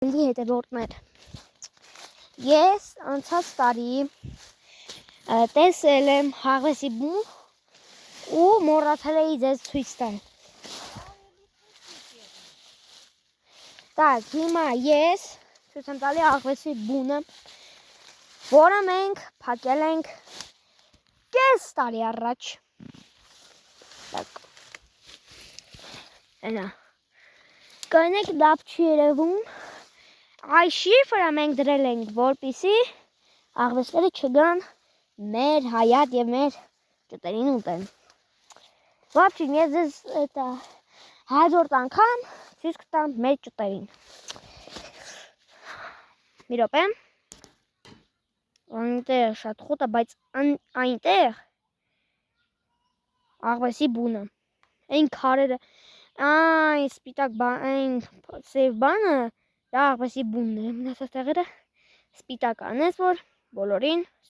Լի հետևորդներ, ես անցած տարի տեսել եմ հաղվեսի բուն ու մոռացել էի ձեզ ցույց տալ։ Так, հիմա ես ցույց եմ տալի հաղվեսի բունը, որը մենք փակել ենք կես տարի առաջ։ Так, այնա, կնեք լավ չի երևում։ Այս շիֆրը մենք դրել ենք, որպեսզի աղվեսները չգան մեր հայատ և մեր ճտերին ուտեն։ В общем, ես ձեզ հաջորդ անգամ ցույց կտամ մեր ճտերին։ Մի րոպե։ Այնտեղ շատ խոտ է, բայց այնտեղ աղվեսի բունը։ Այն քարերը, այն սպիտակ բան, այն սև բանը, դա աղվեսի բունն է, մնացած տեղերը սպիտակ անես, որ բոլորին